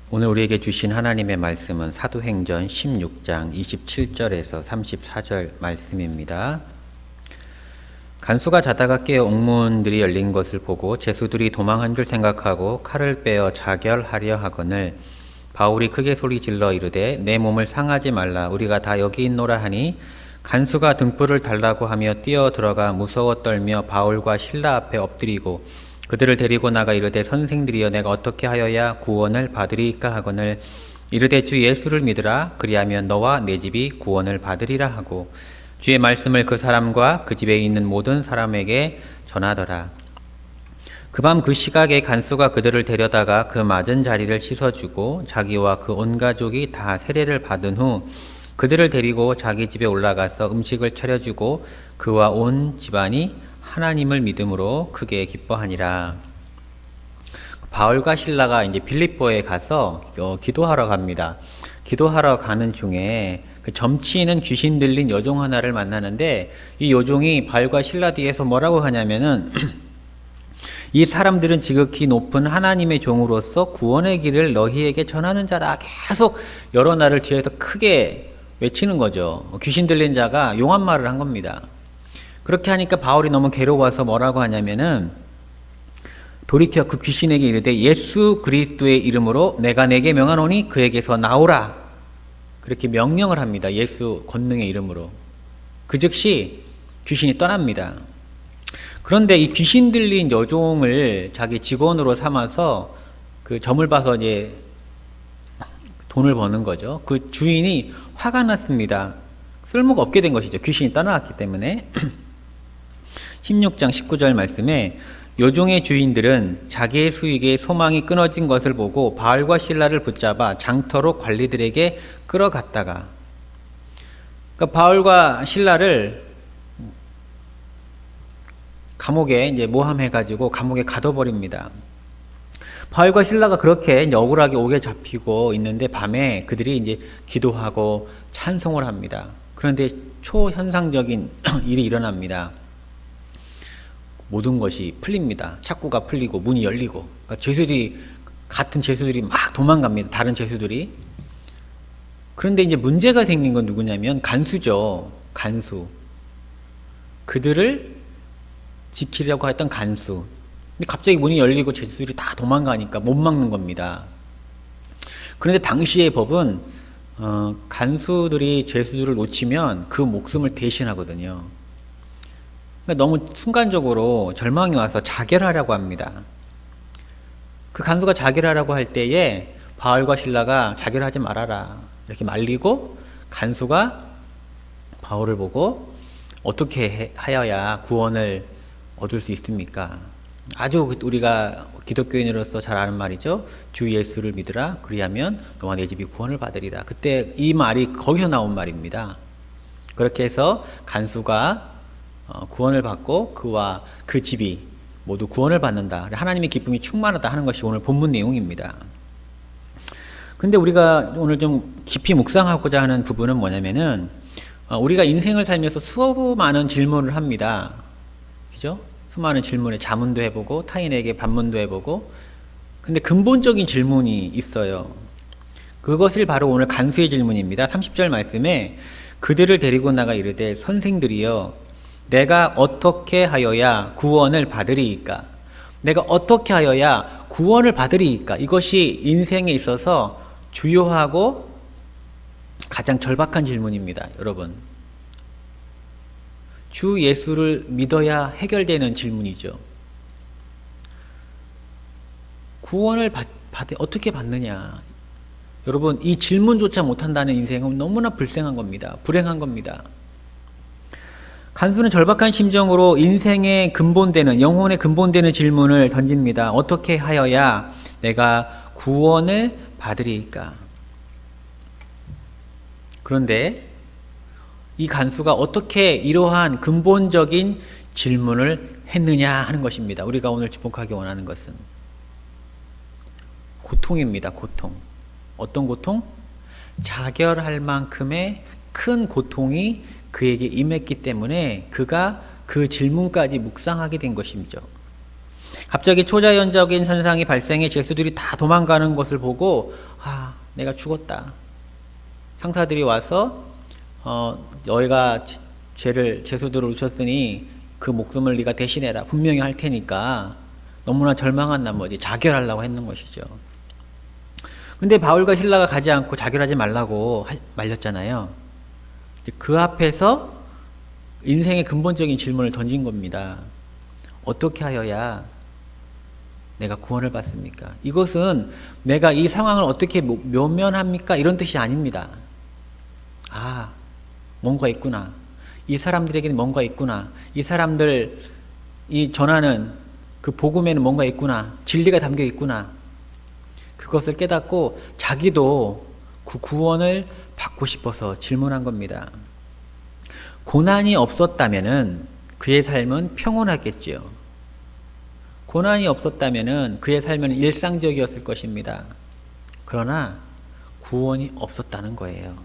오늘 우리에게 주신 하나님의 말씀은 사도행전 16장 27절에서 34절 말씀입니다. 간수가 자다가 깨어 옥문들이 열린 것을 보고 제수들이 도망한 줄 생각하고 칼을 빼어 자결하려 하거늘 바울이 크게 소리질러 이르되 내 몸을 상하지 말라 우리가 다 여기 있노라 하니 간수가 등불을 달라고 하며 뛰어 들어가 무서워 떨며 바울과 실라 앞에 엎드리고 그들을 데리고 나가 이르되 선생들이여 내가 어떻게 하여야 구원을 받으리까 하거늘 이르되 주 예수를 믿으라 그리하면 너와 내 집이 구원을 받으리라 하고 주의 말씀을 그 사람과 그 집에 있는 모든 사람에게 전하더라. 그 밤 그 시각에 간수가 그들을 데려다가 그 맞은 자리를 씻어주고 자기와 그 온 가족이 다 세례를 받은 후 그들을 데리고 자기 집에 올라가서 음식을 차려주고 그와 온 집안이 하나님을 믿음으로 크게 기뻐하니라. 바울과 실라가 이제 빌립보에 가서 기도하러 갑니다. 기도하러 가는 중에 그 점치는 귀신 들린 여종 하나를 만나는데 이 여종이 바울과 실라 뒤에서 뭐라고 하냐면은 이 사람들은 지극히 높은 하나님의 종으로서 구원의 길을 너희에게 전하는 자다. 계속 여러 날을 뒤에서 크게 외치는 거죠. 귀신 들린 자가 용한 말을 한 겁니다. 그렇게 하니까 바울이 너무 괴로워서 뭐라고 하냐면은 돌이켜 그 귀신에게 이르되 예수 그리스도의 이름으로 내가 내게 명하노니 그에게서 나오라. 그렇게 명령을 합니다. 예수 권능의 이름으로. 그 즉시 귀신이 떠납니다. 그런데 이 귀신 들린 여종을 자기 직원으로 삼아서 그 점을 봐서 이제 돈을 버는 거죠. 그 주인이 화가 났습니다. 쓸모가 없게 된 것이죠. 귀신이 떠나왔기 때문에. 16장 19절 말씀에 요종의 주인들은 자기의 수익에 소망이 끊어진 것을 보고 바울과 실라를 붙잡아 장터로 관리들에게 끌어갔다가 그러니까 바울과 실라를 감옥에 이제 모함해가지고 감옥에 가둬버립니다. 바울과 실라가 그렇게 이제 억울하게 옥에 잡히고 있는데 밤에 그들이 이제 기도하고 찬송을 합니다. 그런데 초현상적인 일이 일어납니다. 모든 것이 풀립니다. 착고가 풀리고 문이 열리고 그러니까 같은 죄수들이 막 도망갑니다. 다른 죄수들이. 그런데 이제 문제가 생긴 건 누구냐면 간수죠. 간수. 그들을 지키려고 했던 간수. 근데 갑자기 문이 열리고 죄수들이 다 도망가니까 못 막는 겁니다. 그런데 당시의 법은 간수들이 죄수들을 놓치면 그 목숨을 대신하거든요. 너무 순간적으로 절망이 와서 자결하려고 합니다. 그 간수가 자결하라고 할 때에 바울과 실라가 자결하지 말아라 이렇게 말리고 간수가 바울을 보고 어떻게 하여야 구원을 얻을 수 있습니까? 아주 우리가 기독교인으로서 잘 아는 말이죠. 주 예수를 믿으라 그리하면 너와 내 집이 구원을 받으리라. 그때 이 말이 거기서 나온 말입니다. 그렇게 해서 간수가 구원을 받고 그와 그 집이 모두 구원을 받는다. 하나님의 기쁨이 충만하다 하는 것이 오늘 본문 내용입니다. 근데 우리가 오늘 좀 깊이 묵상하고자 하는 부분은 뭐냐면은 우리가 인생을 살면서 수많은 질문을 합니다. 그죠? 수많은 질문에 자문도 해보고 타인에게 반문도 해보고 근데 근본적인 질문이 있어요. 그것을 바로 오늘 간수의 질문입니다. 30절 말씀에 그들을 데리고 나가 이르되 선생들이여 내가 어떻게 하여야 구원을 받으리이까? 내가 어떻게 하여야 구원을 받으리이까? 이것이 인생에 있어서 주요하고 가장 절박한 질문입니다. 여러분. 주 예수를 믿어야 해결되는 질문이죠. 구원을 어떻게 받느냐? 여러분, 이 질문조차 못한다는 인생은 너무나 불행한 겁니다. 불행한 겁니다. 간수는 절박한 심정으로 인생의 근본되는 영혼의 근본되는 질문을 던집니다. 어떻게 하여야 내가 구원을 받으리이까? 그런데 이 간수가 어떻게 이러한 근본적인 질문을 했느냐 하는 것입니다. 우리가 오늘 주목하기 원하는 것은 고통입니다. 고통. 어떤 고통? 자결할 만큼의 큰 고통이 그에게 임했기 때문에 그가 그 질문까지 묵상하게 된 것이죠. 갑자기 초자연적인 현상이 발생해 죄수들이 다 도망가는 것을 보고 내가 죽었다. 상사들이 와서 너희가 죄수들을 우쳤으니 그 목숨을 네가 대신해라. 분명히 할 테니까. 너무나 절망한 나머지 자결하려고 했는 것이죠. 근데 바울과 실라가 가지 않고 자결하지 말라고 말렸잖아요. 그 앞에서 인생의 근본적인 질문을 던진 겁니다. 어떻게 하여야 내가 구원을 받습니까? 이것은 내가 이 상황을 어떻게 묘면합니까? 이런 뜻이 아닙니다. 뭔가 있구나. 이 사람들에게는 뭔가 있구나. 이 사람들이 전하는 그 복음에는 뭔가 있구나. 진리가 담겨 있구나. 그것을 깨닫고 자기도 그 구원을 받고 싶어서 질문한 겁니다. 고난이 없었다면은 그의 삶은 평온하겠지요. 고난이 없었다면은 그의 삶은 일상적이었을 것입니다. 그러나 구원이 없었다는 거예요.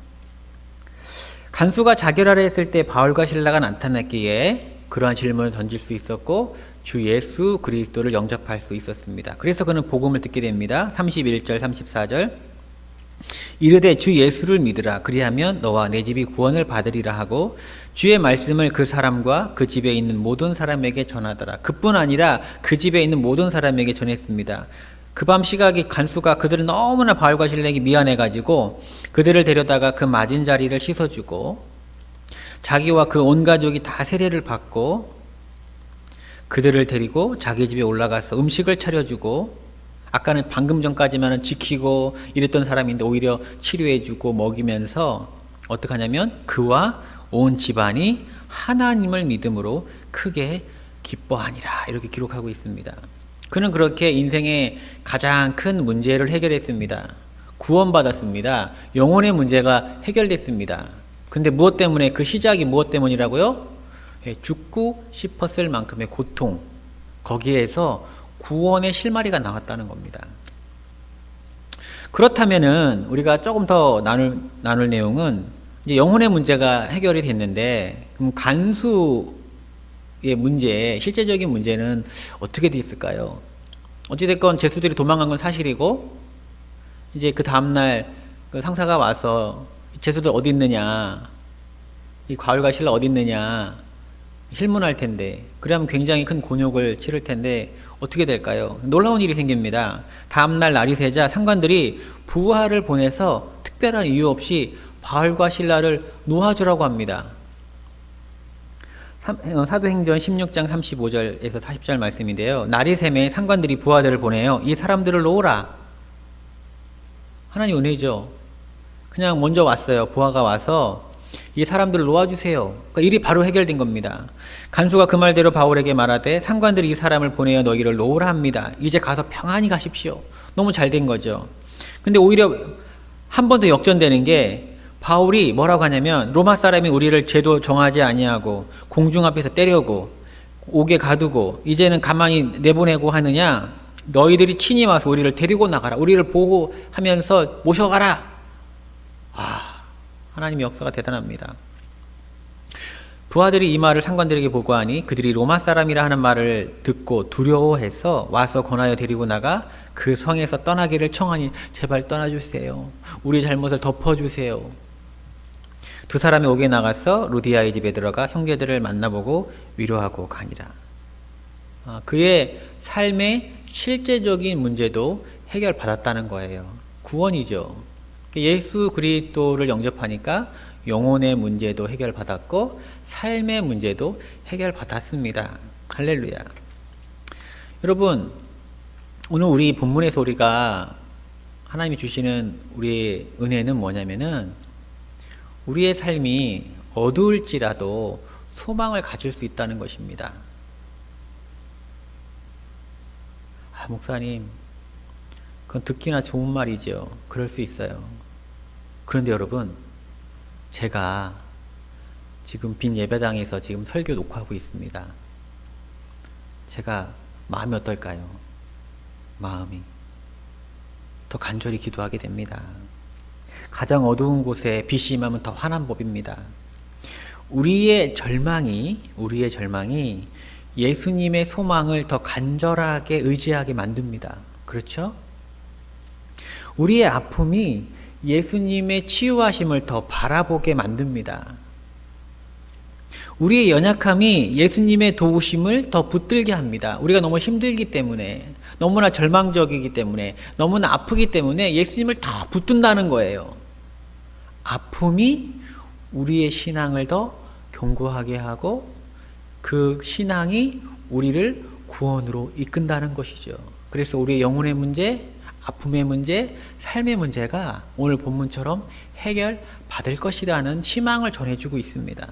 간수가 자결하려 했을 때 바울과 실라가 나타났기에 그러한 질문을 던질 수 있었고 주 예수 그리스도를 영접할 수 있었습니다. 그래서 그는 복음을 듣게 됩니다. 31절 34절 이르되 주 예수를 믿으라. 그리하면 너와 내 집이 구원을 받으리라 하고 주의 말씀을 그 사람과 그 집에 있는 모든 사람에게 전하더라. 그뿐 아니라 그 집에 있는 모든 사람에게 전했습니다. 그 밤 시각이 간수가 그들을 너무나 바울과 실라에게 미안해가지고 그들을 데려다가 그 맞은 자리를 씻어주고 자기와 그 온 가족이 다 세례를 받고 그들을 데리고 자기 집에 올라가서 음식을 차려주고 아까는 방금 전까지만은 지키고 이랬던 사람인데 오히려 치료해주고 먹이면서 어떻게 하냐면 그와 온 집안이 하나님을 믿음으로 크게 기뻐하니라 이렇게 기록하고 있습니다. 그는 그렇게 인생의 가장 큰 문제를 해결했습니다. 구원받았습니다. 영혼의 문제가 해결됐습니다. 근데 무엇 때문에 그 시작이 무엇 때문이라고요? 죽고 싶었을 만큼의 고통, 거기에서 구원의 실마리가 나왔다는 겁니다. 그렇다면은 우리가 조금 더 나눌 내용은 이제 영혼의 문제가 해결이 됐는데 그럼 간수의 문제, 실제적인 문제는 어떻게 돼 있을까요? 어찌됐건 죄수들이 도망간 건 사실이고 이제 그 다음날 그 상사가 와서 죄수들 어디 있느냐, 이 바울과 실라 어디 있느냐 질문할 텐데 그러면 굉장히 큰 곤욕을 치를 텐데 어떻게 될까요? 놀라운 일이 생깁니다. 다음날 날이 새자 상관들이 부하를 보내서 특별한 이유 없이 바울과 실라를 놓아주라고 합니다. 사도행전 16장 35절에서 40절 말씀인데요. 날이 새매 상관들이 부하들을 보내요. 이 사람들을 놓으라. 하나님 은혜죠. 그냥 먼저 왔어요. 부하가 와서 이 사람들을 놓아주세요. 그러니까 일이 바로 해결된 겁니다. 간수가 그 말대로 바울에게 말하되 상관들이 이 사람을 보내어 너희를 놓으라 합니다. 이제 가서 평안히 가십시오. 너무 잘 된 거죠. 근데 오히려 한 번 더 역전되는 게 바울이 뭐라고 하냐면 로마 사람이 우리를 죄도 정하지 아니하고 공중 앞에서 때려고 옥에 가두고 이제는 가만히 내보내고 하느냐, 너희들이 친히 와서 우리를 데리고 나가라. 우리를 보호하면서 모셔가라. 하나님의 역사가 대단합니다. 부하들이 이 말을 상관들에게 보고하니 그들이 로마 사람이라 하는 말을 듣고 두려워해서 와서 권하여 데리고 나가 그 성에서 떠나기를 청하니 제발 떠나주세요. 우리 잘못을 덮어주세요. 두 사람이 옥에 나가서 루디아의 집에 들어가 형제들을 만나보고 위로하고 가니라. 그의 삶의 실제적인 문제도 해결받았다는 거예요. 구원이죠. 예수 그리스도를 영접하니까 영혼의 문제도 해결받았고 삶의 문제도 해결받았습니다. 할렐루야. 여러분, 오늘 우리 본문에서 우리가 하나님이 주시는 우리의 은혜는 뭐냐면은 우리의 삶이 어두울지라도 소망을 가질 수 있다는 것입니다. 목사님, 그건 듣기나 좋은 말이죠. 그럴 수 있어요. 그런데 여러분, 제가 지금 빈 예배당에서 지금 설교 녹화하고 있습니다. 제가 마음이 어떨까요? 마음이 더 간절히 기도하게 됩니다. 가장 어두운 곳에 빛이 임하면 더 환한 법입니다. 우리의 절망이 예수님의 소망을 더 간절하게 의지하게 만듭니다. 그렇죠? 우리의 아픔이 예수님의 치유하심을 더 바라보게 만듭니다. 우리의 연약함이 예수님의 도우심을 더 붙들게 합니다. 우리가 너무 힘들기 때문에, 너무나 절망적이기 때문에, 너무나 아프기 때문에 예수님을 더 붙든다는 거예요. 아픔이 우리의 신앙을 더 견고하게 하고 그 신앙이 우리를 구원으로 이끈다는 것이죠. 그래서 우리의 영혼의 문제, 아픔의 문제, 삶의 문제가 오늘 본문처럼 해결받을 것이라는 희망을 전해주고 있습니다.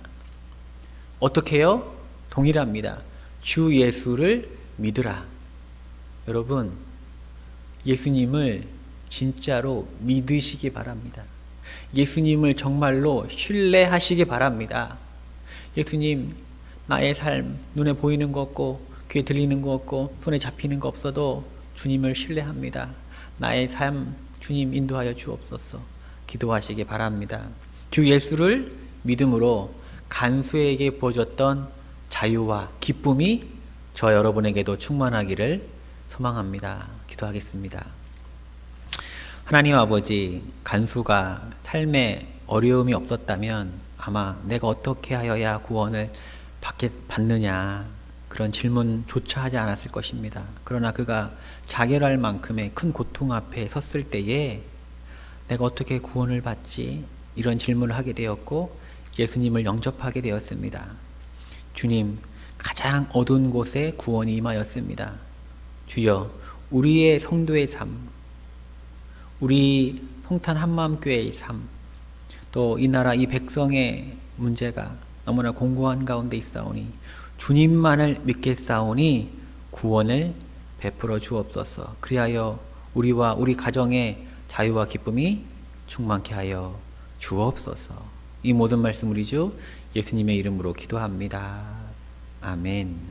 어떻게 해요? 동일합니다. 주 예수를 믿으라. 여러분, 예수님을 진짜로 믿으시기 바랍니다. 예수님을 정말로 신뢰하시기 바랍니다. 예수님, 나의 삶, 눈에 보이는 거 없고 귀에 들리는 거 없고 손에 잡히는 거 없어도 주님을 신뢰합니다. 나의 삶, 주님 인도하여 주옵소서. 기도하시기 바랍니다. 주 예수를 믿음으로 간수에게 부어줬던 자유와 기쁨이 저 여러분에게도 충만하기를 소망합니다. 기도하겠습니다. 하나님 아버지, 간수가 삶에 어려움이 없었다면 아마 내가 어떻게 하여야 구원을 받느냐 그런 질문조차 하지 않았을 것입니다. 그러나 그가 자결할 만큼의 큰 고통 앞에 섰을 때에 내가 어떻게 구원을 받지? 이런 질문을 하게 되었고 예수님을 영접하게 되었습니다. 주님, 가장 어두운 곳에 구원이 임하였습니다. 주여, 우리의 성도의 삶, 우리 성탄 한마음교회의 삶, 또 이 나라 이 백성의 문제가 너무나 공고한 가운데 있사오니 주님만을 믿겠사오니 구원을 베풀어 주옵소서. 그리하여 우리와 우리 가정의 자유와 기쁨이 충만케 하여 주옵소서. 이 모든 말씀 우리 주 예수님의 이름으로 기도합니다. 아멘.